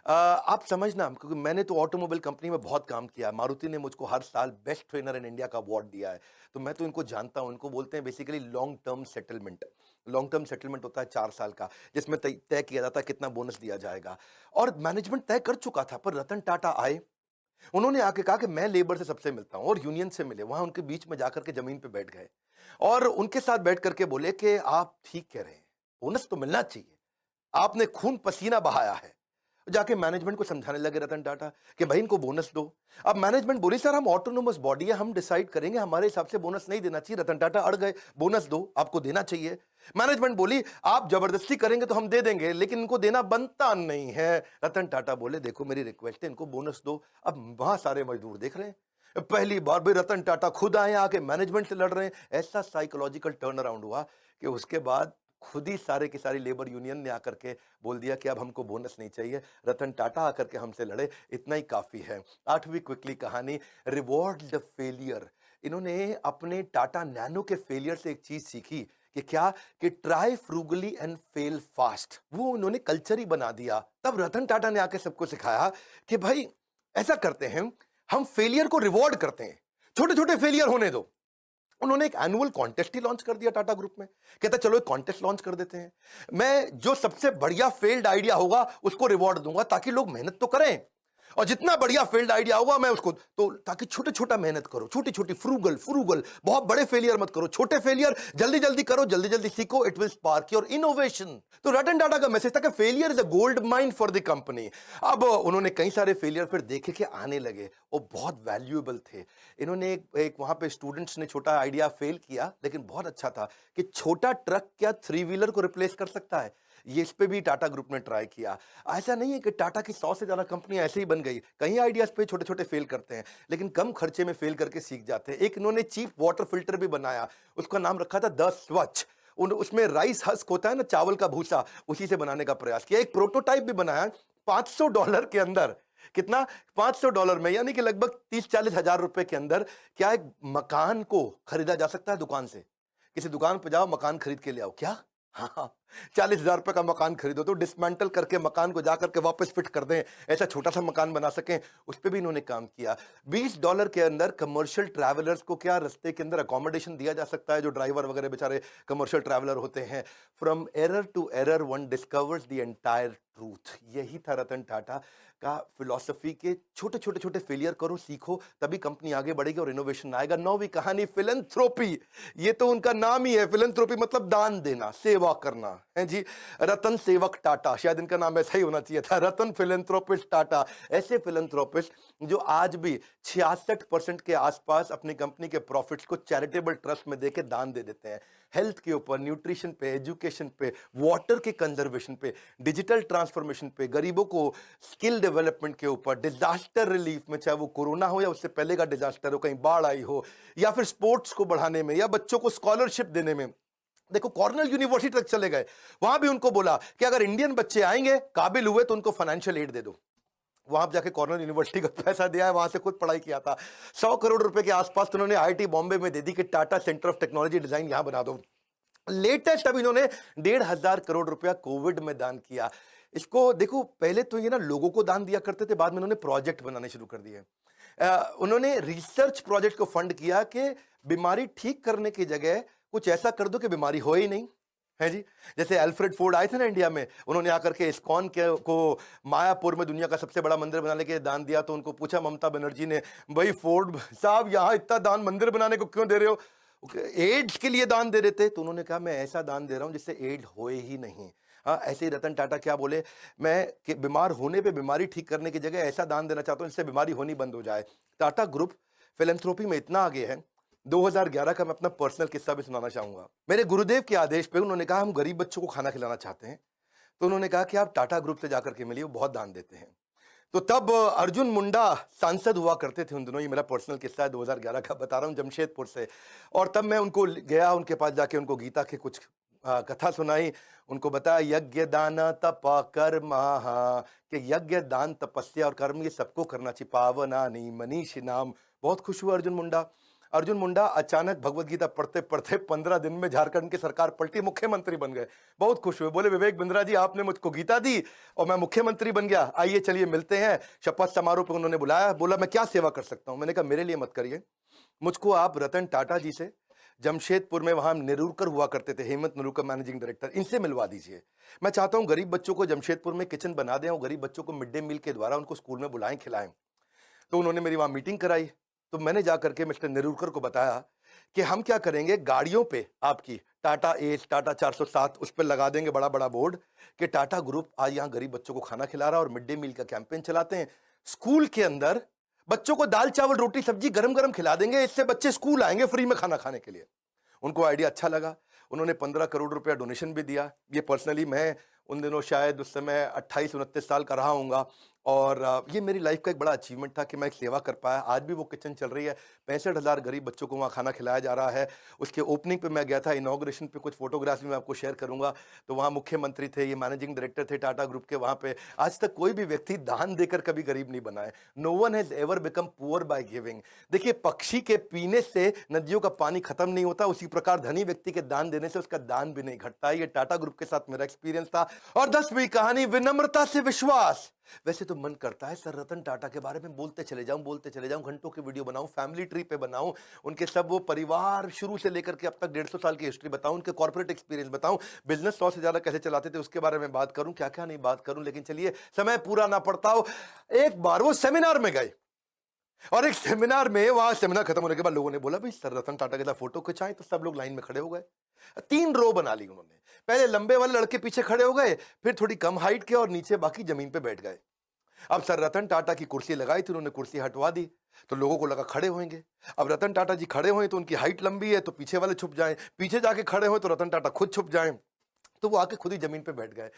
आप समझना, क्योंकि मैंने तो ऑटोमोबाइल कंपनी में बहुत काम किया, मारुति ने मुझको हर साल बेस्ट ट्रेनर इन इंडिया का अवार्ड दिया है, तो मैं तो इनको जानता हूं। इनको बोलते हैं basically long term settlement. Long term settlement होता है 4 साल का, जिसमें तय किया जाता है कितना बोनस दिया जाएगा। और मैनेजमेंट तय कर चुका था, पर रतन टाटा आए, उन्होंने आके कहा कि मैं लेबर से सबसे मिलता हूं, और यूनियन से मिले। वहां उनके बीच में जाकर के जमीन पे बैठ गए और उनके साथ बैठ करके बोले कि आप ठीक कह रहे हैं, बोनस तो मिलना चाहिए, आपने खून पसीना बहाया है। जाके मैनेजमेंट को समझाने लगे रतन टाटा कि भाई इनको बोनस दो। अब मैनेजमेंट बोली सर हम ऑटोनोमस बॉडी है, हम डिसाइड करेंगे, हमारे हिसाब से बोनस नहीं देना चाहिए। रतन टाटा अड़ गए, बोनस दो, आपको देना चाहिए। मैनेजमेंट बोली आप जबरदस्ती करेंगे तो हम दे देंगे, लेकिन इनको देना बनता नहीं है। रतन टाटा बोले देखो मेरी रिक्वेस्ट है, इनको बोनस दो। अब वहां सारे मजदूर देख रहे हैं, पहली बार भी रतन टाटा खुद आए, आके मैनेजमेंट से लड़ रहे हैं। ऐसा साइकोलॉजिकल टर्न अराउंड हुआ कि उसके बाद खुद ही सारे की सारी लेबर यूनियन ने आकर के बोल दिया कि अब हमको बोनस नहीं चाहिए, रतन टाटा आकर के हमसे लड़े, इतना ही काफी है। 8वीं क्विकली कहानी, रिवॉर्ड द फेलियर। इन्होंने अपने टाटा नैनो के फेलियर से एक चीज सीखी कि क्या, कि try frugally and fail fast. वो उन्होंने कल्चर ही बना दिया। तब रतन टाटा ने आके सबको सिखाया कि भाई ऐसा करते हैं, हम फेलियर को रिवॉर्ड करते हैं, छोटे छोटे फेलियर होने दो। उन्होंने एक एनुअल कॉन्टेस्ट ही लॉन्च कर दिया टाटा ग्रुप में, कहता चलो एक कॉन्टेस्ट लॉन्च कर देते हैं, मैं जो सबसे बढ़िया फेल्ड आइडिया होगा उसको रिवॉर्ड दूंगा, ताकि लोग मेहनत तो करें, और जितना बढ़िया फेल्ड आइडिया होगा मैं उसको, तो ताकि छोटे छोटा मेहनत करो, छोटी छोटी फ्रूगल, बहुत बड़े फेलियर मत करो, छोटे फेलियर जल्दी जल्दी करो, जल्दी जल्दी सीखो, it will spark your innovation. तो रतन टाटा का मैसेज था कि failure is a gold mine for the company. अब उन्होंने कई सारे फेलियर फिर देखे कि आने लगे, वो बहुत वैल्यूएबल थे। इन्होंने एक वहां पे स्टूडेंट्स ने छोटा आइडिया फेल किया, लेकिन बहुत अच्छा था कि छोटा ट्रक क्या 3 व्हीलर को रिप्लेस कर सकता है। ये इस पे भी टाटा ग्रुप ने ट्राई किया। ऐसा नहीं है कि टाटा की 100 से ज्यादा कंपनी ऐसे ही बन गई, कई आइडियाज पे छोटे छोटे फेल करते हैं, लेकिन कम खर्चे में फेल करके सीख जाते हैं। एक इन्होंने चीप वाटर फिल्टर भी बनाया, उसका नाम रखा था द स्वच्छ। उसमें राइस हस्क होता है ना, चावल का भूसा, उसी से बनाने का प्रयास किया। एक प्रोटोटाइप भी बनाया $500 के अंदर, कितना? $500 में, यानी कि लगभग 30-40 हजार रुपए के अंदर क्या एक मकान को खरीदा जा सकता है दुकान से? किसी दुकान पे जाओ, मकान खरीद के ले आओ। क्या? हाँ, 40,000 रुपए का मकान खरीदो तो डिसमेंटल करके मकान को जाकर के वापस फिट कर दें, ऐसा छोटा सा मकान बना सकें, उस पर भी इन्होंने काम किया। $20 के अंदर कमर्शियल ट्रैवलर्स को क्या रास्ते के अंदर अकोमोडेशन दिया जा सकता है, जो ड्राइवर वगैरह बेचारे कमर्शियल ट्रैवलर होते हैं। From error to error one discovers the entire truth. यही था रतन टाटा का फिलॉसफी के छोटे छोटे छोटे फेलियर करो, सीखो, तभी कंपनी आगे बढ़ेगी और इनोवेशन आएगा। 9वीं कहानी फिलैंथ्रोपी, ये तो उनका नाम ही है। फिलैंथ्रोपी मतलब दान देना, सेवा करना है जी। रतन सेवक टाटा, शायद इनका नाम ऐसा ही होना चाहिए था, रतन फिलैंथ्रोपिस्ट टाटा। ऐसे फिलैंथ्रोपिस्ट जो आज भी 66% के आसपास अपनी कंपनी के प्रॉफिट्स को चैरिटेबल ट्रस्ट में देके दान दे देते हैं। हेल्थ के ऊपर, न्यूट्रिशन पे, एजुकेशन पे, वाटर के कंजर्वेशन पे, डिजिटल ट्रांसफॉर्मेशन पे, गरीबों को स्किल डेवलपमेंट के ऊपर, डिजास्टर रिलीफ में, चाहे वो कोरोना हो या उससे पहले का डिजास्टर हो, कहीं बाढ़ आई हो, या फिर स्पोर्ट्स को बढ़ाने में, या बच्चों को स्कॉलरशिप देने में। देखो, कॉर्नेल यूनिवर्सिटी तक चले गए, वहां भी उनको बोला कि अगर इंडियन बच्चे आएंगे, काबिल हुए, तो उनको फाइनेंशियल एड दे दो। वहां जाके कॉर्नेल यूनिवर्सिटी का पैसा दिया है, वहां से खुद पढ़ाई किया था। 100 करोड़ रुपए के आसपास तो उन्होंने आईआईटी बॉम्बे में दे दी कि Tata centre of technology design यहां बना दो। लेटेस्ट अब इन्होंने 1,500 करोड़ रुपया कोविड में दान किया। इसको देखो, पहले तो ये ना लोगों को दान दिया करते थे, बाद में उन्होंने प्रोजेक्ट बनाने शुरू कर दिए। उन्होंने रिसर्च प्रोजेक्ट को फंड किया कि बीमारी ठीक करने की जगह कुछ ऐसा कर दो कि बीमारी हो ही नहीं, है जी। जैसे अल्फ्रेड फोर्ड आए थे ना इंडिया में, उन्होंने आकर के इस्कॉन को मायापुर में दुनिया का सबसे बड़ा मंदिर बनाने के दान दिया। तो उनको पूछा ममता बनर्जी ने, भाई फोर्ड साहब, यहाँ इतना दान मंदिर बनाने को क्यों दे रहे हो? एड्स के लिए दान दे देते। तो उन्होंने कहा, मैं ऐसा दान दे रहा हूं जिससे एड होए ही नहीं। हाँ, ऐसे ही रतन टाटा क्या बोले, मैं बीमार होने पे बीमारी ठीक करने की जगह ऐसा दान देना चाहता हूं जिससे बीमारी होनी बंद हो जाए। टाटा ग्रुप फिलैंथ्रोपी में इतना आगे है। 2011 का मैं अपना पर्सनल किस्सा भी सुनाना चाहूंगा। मेरे गुरुदेव के आदेश पे उन्होंने कहा, हम गरीब बच्चों को खाना खिलाना चाहते हैं। तो उन्होंने कहा कि आप टाटा ग्रुप से जाकर के मिलिए, वो बहुत दान देते हैं। तो तब अर्जुन मुंडा सांसद हुआ करते थे उन दिनों, ये मेरा पर्सनल किस्सा है, 2011 का बता रहा हूँ, जमशेदपुर से। और तब मैं उनको गया, उनके पास जाके उनको गीता के कुछ कथा सुनाई, उनको बताया यज्ञ दान तप कर्म, कि यज्ञ दान तपस्या और कर्म ये सबको करना चाहिए। पावनानि मनीषी नाम। बहुत खुश हुआ अर्जुन मुंडा अचानक भगवत गीता पढ़ते पढ़ते 15 दिन में झारखंड की सरकार पलटी, मुख्यमंत्री बन गए। बहुत खुश हुए, बोले विवेक बिंद्रा जी, आपने मुझको गीता दी और मैं मुख्यमंत्री बन गया, आइए चलिए मिलते हैं। शपथ समारोह पे उन्होंने बुलाया, बोला मैं क्या सेवा कर सकता हूं? मैंने कहा मेरे लिए मत करिए, मुझको आप रतन टाटा जी से, जमशेदपुर में वहां नेरुरकर हुआ करते थे, हेमंत नेरुरकर मैनेजिंग डायरेक्टर, इनसे मिलवा दीजिए। मैं चाहता हूं गरीब बच्चों को जमशेदपुर में किचन बना दें और गरीब बच्चों को मिड डे मील के द्वारा उनको स्कूल में बुलाएं, खिलाएं। तो उन्होंने मेरी वहां मीटिंग कराई। तो मैंने जाकर के मिस्टर नेरुरकर को बताया कि हम क्या करेंगे, गाड़ियों पे आपकी टाटा एज, टाटा 407, उस पर लगा देंगे बड़ा बड़ा बोर्ड कि टाटा ग्रुप आज यहाँ गरीब बच्चों को खाना खिला रहा है और मिड डे मील का कैंपेन चलाते हैं। स्कूल के अंदर बच्चों को दाल चावल रोटी सब्जी गरम गरम खिला देंगे, इससे बच्चे स्कूल आएंगे फ्री में खाना खाने के लिए। उनको आइडिया अच्छा लगा, उन्होंने 15 करोड़ रुपया डोनेशन भी दिया। ये पर्सनली मैं उन दिनों शायद उस समय 28-29 साल का रहा हूँगा, और ये मेरी लाइफ का एक बड़ा अचीवमेंट था कि मैं एक सेवा कर पाया। आज भी वो किचन चल रही है, 65,000 गरीब बच्चों को वहाँ खाना खिलाया जा रहा है। उसके ओपनिंग पे मैं गया था, इनॉग्रेशन पे कुछ फोटोग्राफ्स भी मैं आपको शेयर करूंगा। तो वहाँ मुख्यमंत्री थे, ये मैनेजिंग डायरेक्टर थे टाटा ग्रुप के। वहाँ पे आज तक कोई भी व्यक्ति दान देकर कभी गरीब नहीं बना है। No one has ever become poor by giving. देखिए, पक्षी के पीने से नदियों का पानी खत्म नहीं होता, उसी प्रकार धनी व्यक्ति के दान देने से उसका दान भी नहीं घटता। ये टाटा ग्रुप के साथ मेरा एक्सपीरियंस था। और 10वीं कहानी, विनम्रता से विश्वास। वैसे तो मन करता है सर रतन टाटा के बारे में बोलते चले जाऊं, घंटों की वीडियो बनाऊं, फैमिली ट्री पे बनाऊं, उनके सब वो परिवार शुरू से लेकर के अब तक 150 साल की हिस्ट्री बताऊं, उनके कॉर्पोरेट एक्सपीरियंस बताऊं, बिजनेस 100 से ज्यादा कैसे चलाते थे उसके बारे में बात करूं, क्या क्या नहीं बात करूं। लेकिन चलिए, समय पूरा ना पड़ता हो। एक बार वो सेमिनार में गए, और एक सेमिनार में, वहां सेमिनार खत्म होने के बाद लोगों ने बोला भाई सर रतन टाटा के साथ फोटो खिंचाएं, तो सब लोग लाइन में खड़े हो गए। 3 रो बना ली उन्होंने। पहले लंबे वाले लड़के पीछे खड़े हो गए, फिर थोड़ी कम हाइट के, और नीचे बाकी जमीन पे बैठ गए। अब सर रतन टाटा की कुर्सी लगाई थी, उन्होंने कुर्सी हटवा दी, तो लोगों को लगा खड़े होंगे। अब रतन टाटा जी खड़े हुए तो उनकी हाइट लंबी है, तो पीछे वाले छुप जाएं, पीछे जाके खड़े हुए तो रतन टाटा खुद छुप जाएं। तो वो आके खुद ही जमीन पे बैठ गए।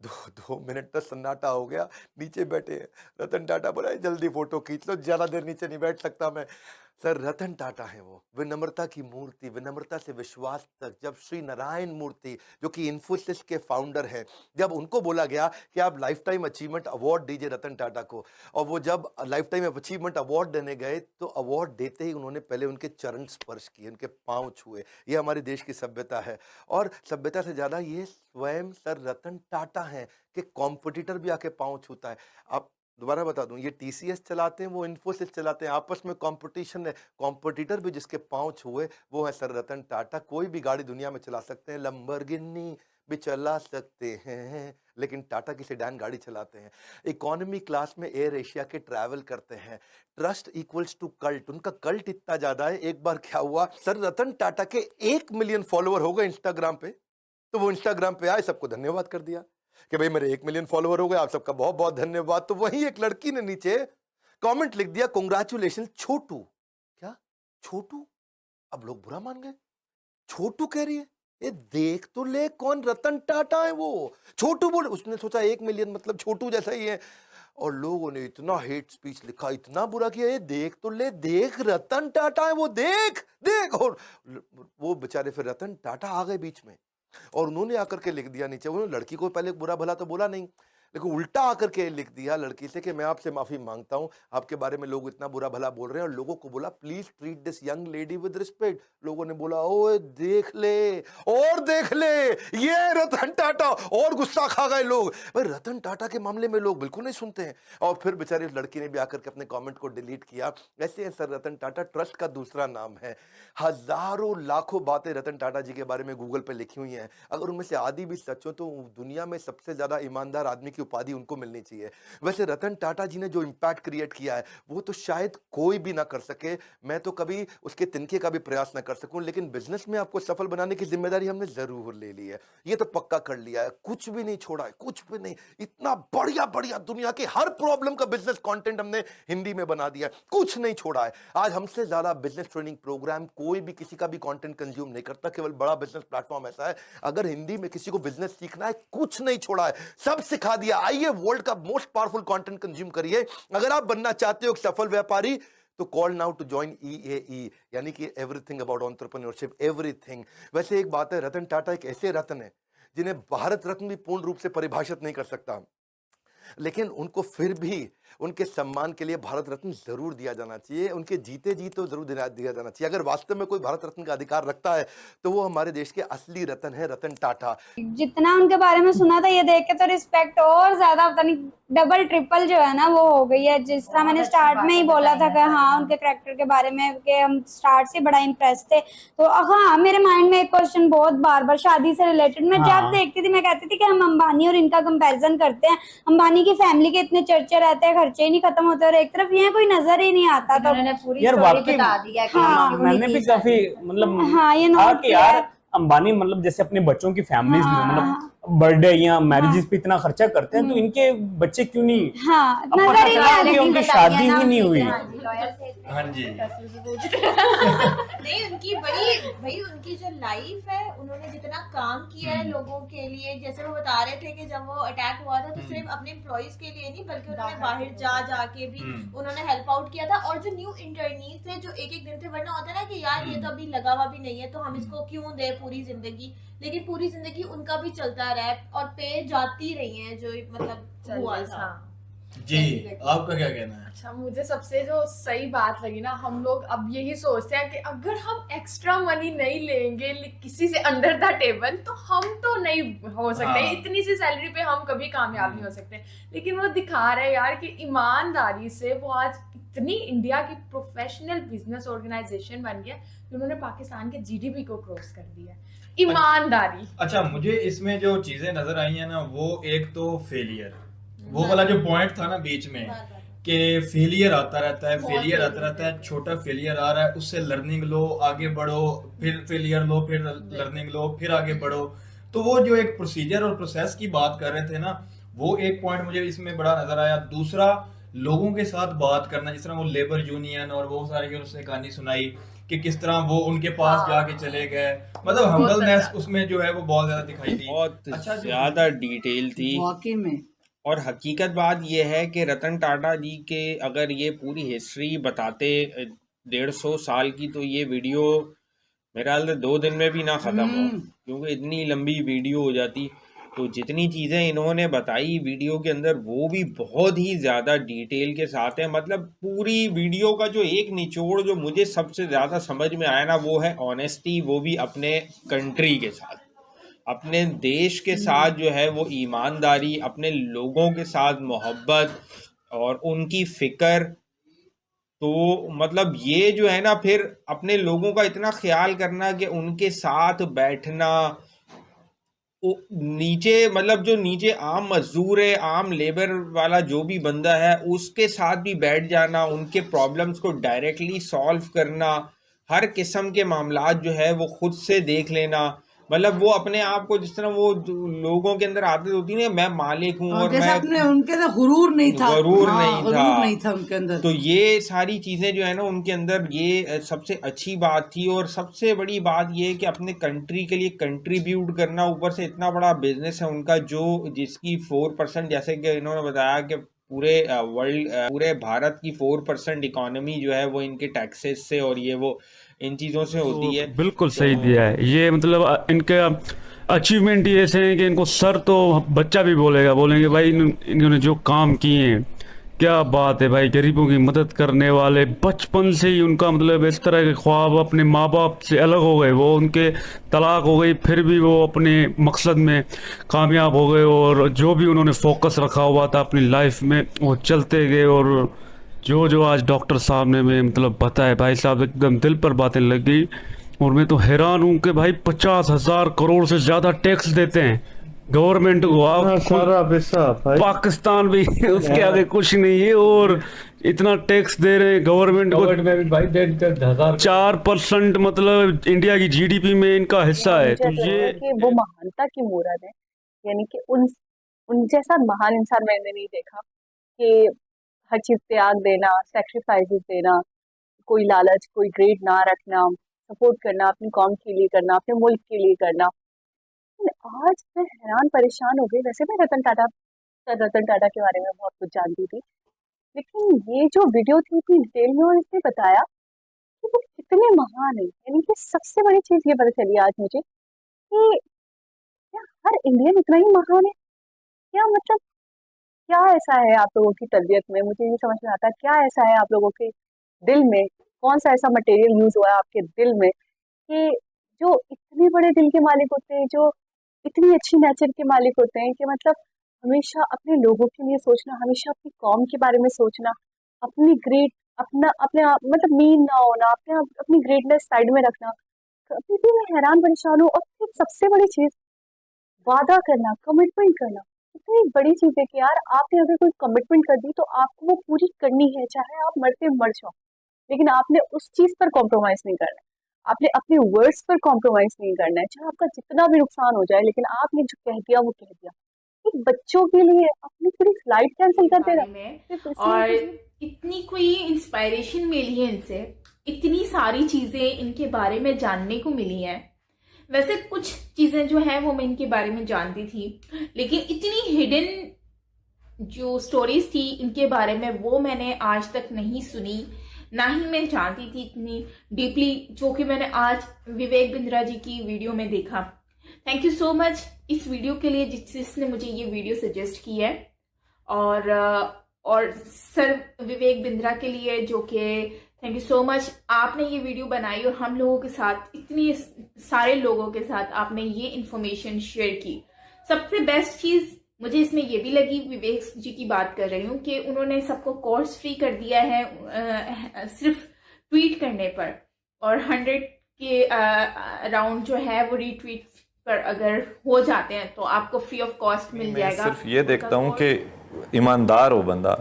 2 मिनट तक सन्नाटा हो गया, नीचे बैठे। रतन टाटा बोला जल्दी फोटो खींच लो, ज्यादा देर नीचे नहीं बैठ सकता मैं। सर रतन टाटा है वो, विनम्रता की मूर्ति, विनम्रता से विश्वास तक। जब श्री नारायण मूर्ति जो कि इन्फोसिस के फाउंडर हैं, जब उनको बोला गया कि आप लाइफ टाइम अचीवमेंट अवार्ड दीजिए रतन टाटा को, और वो जब लाइफ टाइम अचीवमेंट अवार्ड देने गए तो अवार्ड देते ही उन्होंने पहले उनके चरण स्पर्श किए, उनके पांव छुए। ये हमारे देश की सभ्यता है, और सभ्यता से ज्यादा ये स्वयं सर रतन टाटा हैं कि कॉम्पिटिटर भी आके पांव छूता है। आप दोबारा बता दूं, ये टीसीएस चलाते हैं, वो इन्फोसिस चलाते हैं, आपस में कंपटीशन है। कॉम्पिटिटर भी जिसके पांव छुए वो है सर रतन टाटा। कोई भी गाड़ी दुनिया में चला सकते हैं, लंबरगिनी भी चला सकते हैं, लेकिन टाटा की सेडान गाड़ी चलाते हैं। इकोनॉमी क्लास में एयर एशिया के ट्रैवल करते हैं। ट्रस्ट इक्वल्स टू कल्ट, उनका कल्ट इतना ज्यादा है। एक बार क्या हुआ, सर रतन टाटा के 1 मिलियन फॉलोअर हो गए इंस्टाग्राम पे, तो वो इंस्टाग्राम पे आए, सबको धन्यवाद कर दिया कि भाई मेरे 1 मिलियन फॉलोअर हो गए, आप सबका बहुत बहुत धन्यवाद। तो वही एक लड़की ने नीचे कमेंट लिख दिया, कांग्रेचुलेशन छोटू। क्या छोटू? अब लोग बुरा मान गए, छोटू कह रही है, ये देख तो ले कौन रतन टाटा है वो, छोटू बोल। उसने सोचा 1 मिलियन मतलब छोटू जैसा ही है, और लोगों ने इतना हेट स्पीच लिखा, इतना बुरा किया, ये देख तो ले, देख रतन टाटा है वो, देख देख। और वो बेचारे फिर रतन टाटा आ गए बीच में, और उन्होंने आकर के लिख दिया नीचे, उन्होंने लड़की को पहले बुरा भला तो बोला नहीं, लेकिन उल्टा आकर के लिख दिया लड़की से कि मैं आपसे माफी मांगता हूं, आपके बारे में लोग इतना बुरा भला बोल रहे हैं, और लोगों को बोला please treat this young lady with respect. लोगों ने बोला ओए देख ले, और देख ले, ये रतन टाटा, और गुस्सा खा गए लोग। भाई रतन टाटा के मामले में लोग बिल्कुल नहीं सुनते हैं, और फिर बेचारी लड़की ने भी आकर के अपने कमेंट को डिलीट किया। ऐसे सर रतन टाटा ट्रस्ट का दूसरा नाम है। हजारों लाखों बातें रतन टाटा जी के बारे में गूगल पे लिखी हुई हैं, अगर उनमें से आधी भी सच हो तो दुनिया में सबसे ज्यादा ईमानदार आदमी की उपाधि उनको मिलनी चाहिए। वैसे रतन टाटा जी ने जो इम्पैक्ट क्रिएट किया है वो तो शायद कोई भी ना कर सके, मैं तो कभी उसके तिनके का भी प्रयास ना कर सकूं, लेकिन बिजनेस में आपको सफल बनाने की जिम्मेदारी हमने जरूर ले ली है, ये तो पक्का कर लिया है, कुछ भी नहीं छोड़ा है, कुछ भी नहीं। इतना बढ़िया बढ़िया दुनिया के हर प्रॉब्लम का बिजनेस कंटेंट हमने हिंदी में बना दिया है, कुछ नहीं छोड़ा है। आज हमसे ज्यादा बिजनेस ट्रेनिंग प्रोग्राम कोई भी किसी का भी कंटेंट कंज्यूम नहीं करता, केवल बड़ा बिजनेस प्लेटफॉर्म ऐसा है, अगर हिंदी में किसी को बिजनेस सीखना है कुछ नहीं छोड़ा है, सब सिखा दिया। आइए वर्ल्ड का मोस्ट पावरफुल कंटेंट कंज्यूम करिए। अगर आप बनना चाहते हो एक सफल व्यापारी तो call now to join EAE, यानी कि एवरीथिंग अबाउट एंटरप्रेन्योरशिप, एवरीथिंग। वैसे एक बात है, रतन टाटा एक ऐसे रत्न है जिन्हें भारत रत्न भी पूर्ण रूप से परिभाषित नहीं कर सकता, लेकिन उनको फिर भी उनके सम्मान के लिए भारत रत्न जरूर दिया जाना चाहिए, उनके जीते जी तो जरूर दिया जाना चाहिए। अगर वास्तव में कोई भारत रत्न का अधिकार रखता है तो वो हमारे देश के असली रत्न है, रतन टाटा। जितना उनके बारे में सुना था ये देख के तो रिस्पेक्ट और ज्यादा पता नहीं डबल ट्रिपल जो है ना वो हो गई है। जिस तरह मैंने स्टार्ट में ही बोला था कि हाँ उनके कैरेक्टर के बारे में कि हम स्टार्ट से बड़ा इम्प्रेस थे, तो हाँ मेरे माइंड में एक क्वेश्चन बहुत बार बार शादी से रिलेटेड मैं जब देखती थी मैं कहती थी कि हम अंबानी और इनका कंपैरिजन करते हैं, अंबानी की फैमिली के इतने चर्चे रहते हैं, खर्चे ही नहीं खत्म होते, और एक तरफ यहाँ कोई नजर ही नहीं आता। तो पूरी यार वाकई बता दिया कि मैंने भी काफी मतलब हाँ ये नोट किया यार अंबानी मतलब जैसे अपने बच्चों की फैमिलीज में मतलब बर्थडे या मैरिजेस पे इतना खर्चा करते हैं, तो इनके बच्चे क्यों नहीं, हाँ अब पता चला कि उनकी शादी ही नहीं हुई। हाँ जी नहीं उनकी बड़ी भाई उनकी जो लाइफ है, उन्होंने जितना काम किया है लोगों के लिए, जैसे वो बता रहे थे कि जब वो अटैक हुआ था तो सिर्फ अपने एम्प्लॉइज के लिए नहीं बल्कि उन्होंने बाहर जाके भी उन्होंने हेल्प आउट किया था। और जो न्यू इंटर्नीज थे जो एक दिन थे, वरना होता है ना कि यार ये तो अभी लगा हुआ भी नहीं है तो हम इसको क्यों दे पूरी जिंदगी, लेकिन पूरी जिंदगी उनका भी चलता रहा और पे जाती रही है जो मतलब हुआ था। जी आपका क्या कहना है? अच्छा मुझे सबसे जो सही बात लगी ना, हम लोग अब यही सोचते हैं कि अगर हम एक्स्ट्रा मनी नहीं लेंगे किसी से अंडर द टेबल तो हम तो नहीं हो सकते। हाँ। इतनी सी सैलरी पे हम कभी कामयाब नहीं हो सकते, लेकिन वो दिखा रहे हैं यार कि ईमानदारी से वो आज इतनी इंडिया की प्रोफेशनल बिजनेस ऑर्गेनाइजेशन बन गया कि उन्होंने पाकिस्तान के GDP को क्रॉस कर दिया। ईमानदारी। अच्छा मुझे इसमें जो चीजें नजर आई है ना, वो एक तो फेलियर, वो वाला जो पॉइंट था ना बीच में कि फेलियर आता रहता है, फेलियर आता रहता है, छोटा फेलियर आ रहा है उससे लर्निंग लो, आगे बढ़ो, फिर फेलियर लो, फिर लर्निंग लो, फिर आगे बढ़ो। तो वो जो एक प्रोसीजर और प्रोसेस की बात कर रहे थे ना, वो एक पॉइंट मुझे इसमें बड़ा नजर आया। दूसरा लोगों के साथ बात करना, जिस तरह वो लेबर यूनियन और वो सारी उसने कहानी सुनाई कि किस तरह वो उनके पास जाके चले गए, मतलब हम्बलनेस उसमें जो है वो बहुत ज्यादा दिखाई दी, बहुत अच्छा ज्यादा डिटेल थी वाकई में। और हकीकत बात यह है कि रतन टाटा जी के अगर ये पूरी हिस्ट्री बताते 150 साल की, तो ये वीडियो मेरे ख्याल से 2 दिन में भी ना ख़त्म हो, क्योंकि इतनी लंबी वीडियो हो जाती। तो जितनी चीज़ें इन्होंने बताई वीडियो के अंदर वो भी बहुत ही ज़्यादा डिटेल के साथ है। मतलब पूरी वीडियो का जो एक निचोड़ जो मुझे सबसे ज़्यादा समझ में आया ना, वो है ऑनेस्टी, वो भी अपने कंट्री के साथ, अपने देश के साथ जो है वो ईमानदारी, अपने लोगों के साथ मोहब्बत और उनकी फ़िक्र। तो मतलब ये जो है ना, फिर अपने लोगों का इतना ख्याल करना कि उनके साथ बैठना, नीचे मतलब जो नीचे आम मजदूर है, आम लेबर वाला जो भी बंदा है, उसके साथ भी बैठ जाना, उनके प्रॉब्लम्स को डायरेक्टली सॉल्व करना, हर किस्म के मामलात जो है वो खुद से देख लेना। मतलब वो अपने आप को, जिस तरह वो लोगों के अंदर आदत होती है ना, मैं मालिक हूँ और जैसे मैं, अपने उनके अंदर गुरूर नहीं था, गुरूर हाँ, नहीं गुरूर था। नहीं था उनके अंदर। तो ये सारी चीज़ें जो है ना उनके अंदर, ये सबसे अच्छी बात थी। और सबसे बड़ी बात ये है कि अपने कंट्री के लिए कंट्रीब्यूट करना, ऊपर से इतना बड़ा बिजनेस है उनका जो, जिसकी 4%, जैसे कि इन्होंने बताया कि पूरे वर्ल्ड, पूरे भारत की 4% इकोनॉमी जो है वो इनके टैक्सेस से और ये वो इन चीज़ों से होती है। बिल्कुल सही दिया है ये। मतलब इनके अचीवमेंट ये ऐसे हैं कि इनको सर तो बच्चा भी बोलेंगे भाई इन्होंने जो काम किए हैं, क्या बात है भाई। गरीबों की मदद करने वाले, बचपन से ही उनका मतलब इस तरह के ख्वाब, अपने माँ बाप से अलग हो गए, वो उनके तलाक हो गई, फिर भी वो अपने मकसद में कामयाब हो गए, और जो भी उन्होंने फोकस रखा हुआ था अपनी लाइफ में वो चलते गए। और जो आज डॉक्टर साहब ने में मतलब बताया भाई साहब, एकदम दिल पर बातें लग गई। और मैं तो हैरान हूँ कि भाई 50,000 करोड़ से ज़्यादा टैक्स देते हैं गवर्नमेंट को। आप सारा पैसा भाई, पाकिस्तान भी उसके आगे कुछ नहीं है, और इतना टैक्स दे रहे हैं गवर्नमेंट को। में भी भाई 1,500 4% मतलब इंडिया की जीडीपी में इनका हिस्सा है। तो ये कि वो महानता की मूरत है, यानी कि उन जैसा महान इंसान मैंने नहीं देखा कि हर चीज त्याग देना, सेक्रीफाइसेस देना, कोई लालच, कोई ग्रेड ना रखना, सपोर्ट करना, अपनी कौम के लिए करना, अपने मुल्क के लिए करना। आज मैं हैरान परेशान हो गई। वैसे मैं रतन टाटा के बारे में बहुत कुछ जानती थी, लेकिन ये जो वीडियो थी इतनी डिटेल में और इसने बताया कि वो कितने महान है। यानी कि सबसे बड़ी चीज ये पता चली आज मुझे कि क्या हर इंडियन इतना ही महान है? क्या मतलब क्या ऐसा है आप लोगों की तबीयत में? मुझे ये समझ में आता है क्या ऐसा है आप लोगों के दिल में, कौन सा ऐसा मटेरियल यूज हुआ है आपके दिल में कि जो इतने बड़े दिल के मालिक होते हैं, जो इतनी अच्छी नेचर के मालिक होते हैं कि मतलब हमेशा अपने लोगों के लिए सोचना, हमेशा अपनी कौम के बारे में सोचना, अपनी ग्रेट अपने आप मतलब मीन ना होना, अपनी ग्रेटनेस साइड में रखना। कभी भी मैं हैरान परेशान हूँ। और फिर सबसे बड़ी चीज, वादा करना, कमिटमेंट करना। इतनी बड़ी चीज है कि यार आपने अगर कोई कमिटमेंट कर दी तो आपको वो पूरी करनी है, चाहे आप मरते मर जाओ, लेकिन आपने उस चीज पर कॉम्प्रोमाइज नहीं करना है, आपने अपने वर्ड्स पर कॉम्प्रोमाइज नहीं करना है, चाहे आपका जितना भी नुकसान हो जाए, लेकिन आपने जो कह दिया वो कह दिया। एक बच्चों के लिए अपनी पूरी फ्लाइट कैंसिल कर देना, और इतनी कोई इंस्पायरेशन मिली है इनसे, इतनी सारी चीजें इनके बारे में जानने को मिली हैं। वैसे कुछ चीजें जो हैं वो मैं इनके बारे में जानती थी, लेकिन इतनी हिडन जो स्टोरीज थी इनके बारे में वो मैंने आज तक नहीं सुनी, ना ही मैं जानती थी इतनी डीपली, जो कि मैंने आज विवेक बिंद्रा जी की वीडियो में देखा। थैंक यू सो मच इस वीडियो के लिए जिसने मुझे ये वीडियो सजेस्ट की है, और सर विवेक बिंद्रा के लिए जो कि थैंक यू सो मच, आपने ये वीडियो बनाई और हम लोगों के साथ, इतनी सारे लोगों के साथ आपने ये इन्फॉर्मेशन शेयर की। सबसे बेस्ट चीज मुझे इसमें ये भी लगी, विवेक जी की बात कर रही हूँ, कि उन्होंने सबको कोर्स फ्री कर दिया है सिर्फ ट्वीट करने पर, और 100 के अराउंड जो है वो रीट्वीट पर अगर हो जाते हैं तो आपको फ्री ऑफ कॉस्ट मिल जाएगा। सिर्फ ये देखता हूँ कि ईमानदार हो बंदा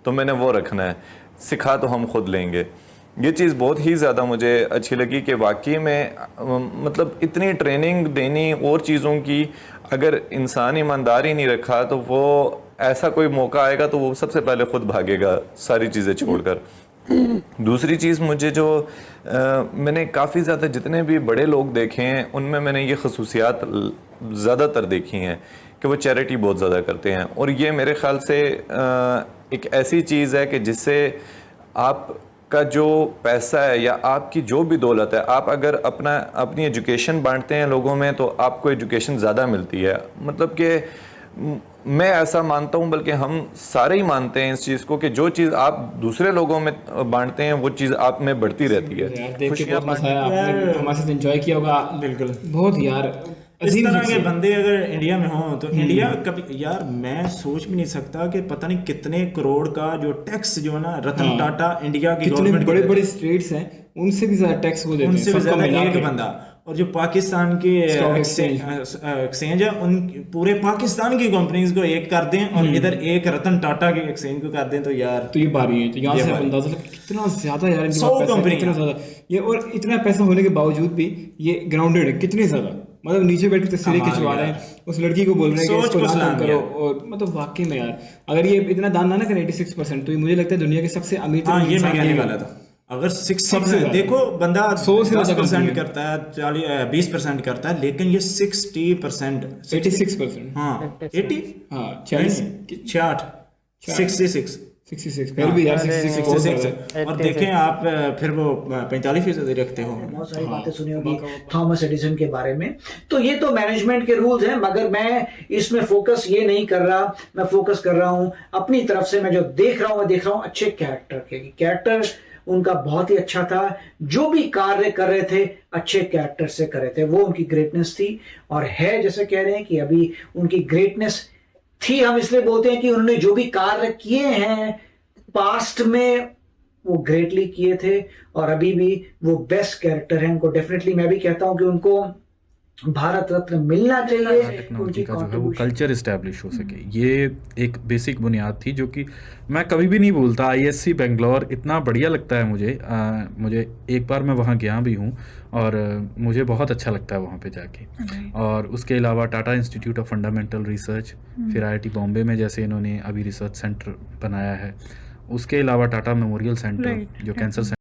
तो मैंने वो रखना है, सिखा तो हम खुद लेंगे। ये चीज़ बहुत ही ज़्यादा मुझे अच्छी लगी कि वाकई में मतलब इतनी ट्रेनिंग देनी और चीज़ों की, अगर इंसान ईमानदार ही नहीं रखा तो वो ऐसा कोई मौका आएगा तो वो सबसे पहले खुद भागेगा सारी चीज़ें छोड़कर। दूसरी चीज़ मुझे जो मैंने काफ़ी ज़्यादा जितने भी बड़े लोग देखे हैं उनमें मैंने ये खसूसियात ज़्यादातर देखी हैं कि वो चैरिटी बहुत ज़्यादा करते हैं, और ये मेरे ख़्याल से एक ऐसी चीज़ है कि जिससे आप का जो पैसा है या आपकी जो भी दौलत है, आप अगर अपनी एजुकेशन बांटते हैं लोगों में तो आपको एजुकेशन ज़्यादा मिलती है। मतलब कि मैं ऐसा मानता हूं, बल्कि हम सारे ही मानते हैं इस चीज़ को कि जो चीज़ आप दूसरे लोगों में बांटते हैं वो चीज़ आप में बढ़ती रहती है। खुशियाँ आपने हमारे साथ एंजॉय किया होगा। बिल्कुल, बहुत यार इस तरह के बंदे अगर इंडिया में हों तो इंडिया कभी, यार मैं सोच भी नहीं सकता कि पता नहीं कितने करोड़ का जो टैक्स जो है ना रतन टाटा इंडिया की गवर्नमेंट, बड़े बड़े स्टेट्स हैं उनसे भी ज्यादा टैक्स वो देते हैं, उनसे भी ज्यादा एक बंदा। और जो पाकिस्तान के एक्सचेंज है उन पूरे पाकिस्तान की कंपनीज को एक कर दें और इधर एक रतन टाटा के एक्सचेंज को कर दें तो यार तो ये बारी है। तो यहाँ से अंदाजा कितना ज्यादा यार, 100 कंपनी इतना ज्यादा ये, और इतना पैसा होने के बावजूद भी ये ग्राउंडेड है कितने ज्यादा, मतलब नीचे बैठ के तस्वीरें खिंचवा रहे हैं, उस लड़की को बोल रहे हैं कि इसको दान करो। और मतलब वाकई में यार अगर ये इतना दान ना करें 86%, तो ये मुझे लगता है दुनिया के सबसे अमीर इंसान कहने वाला था। अगर 60% देखो बंदा 100% करता है, 20% करता है, लेकिन ये 60%, 86%, हाँ 80, हाँ 66 फिर भी यार 66 और देखें आप फिर वो 45% रखते हो। बहुत सारी बातें सुनी होगी थॉमस एडिसन के बारे में। तो ये तो मैनेजमेंट के रूल्स हैं, मगर मैं इसमें फोकस ये नहीं कर रहा, मैं फोकस कर रहा हूँ अपनी तरफ से। मैं जो देख रहा हूँ अच्छे कैरेक्टर के, कैरेक्टर उनका बहुत ही अच्छा था, जो भी कार्य कर रहे थे अच्छे कैरेक्टर से कर रहे थे, वो उनकी ग्रेटनेस थी और है। जैसे कह रहे हैं कि अभी उनकी ग्रेटनेस थी, हम इसलिए बोलते हैं कि उन्होंने जो भी कार्य किए हैं पास्ट में वो ग्रेटली किए थे और अभी भी वो बेस्ट कैरेक्टर हैं। उनको डेफिनेटली मैं भी कहता हूं कि उनको भारत रत्न मिलना चाहिए। टेक्नोलॉजी का जो है वो कल्चर इस्टेब्लिश हो सके, ये एक बेसिक बुनियाद थी जो कि मैं कभी भी नहीं भूलता। ISC बेंगलोर इतना बढ़िया लगता है मुझे। मुझे एक बार मैं वहाँ गया भी हूँ और मुझे बहुत अच्छा लगता है वहाँ पे जाके। और उसके अलावा Tata institute of fundamental research, फिर IIT बॉम्बे में जैसे इन्होंने अभी रिसर्च सेंटर बनाया है, उसके अलावा टाटा मेमोरियल सेंटर जो कैंसर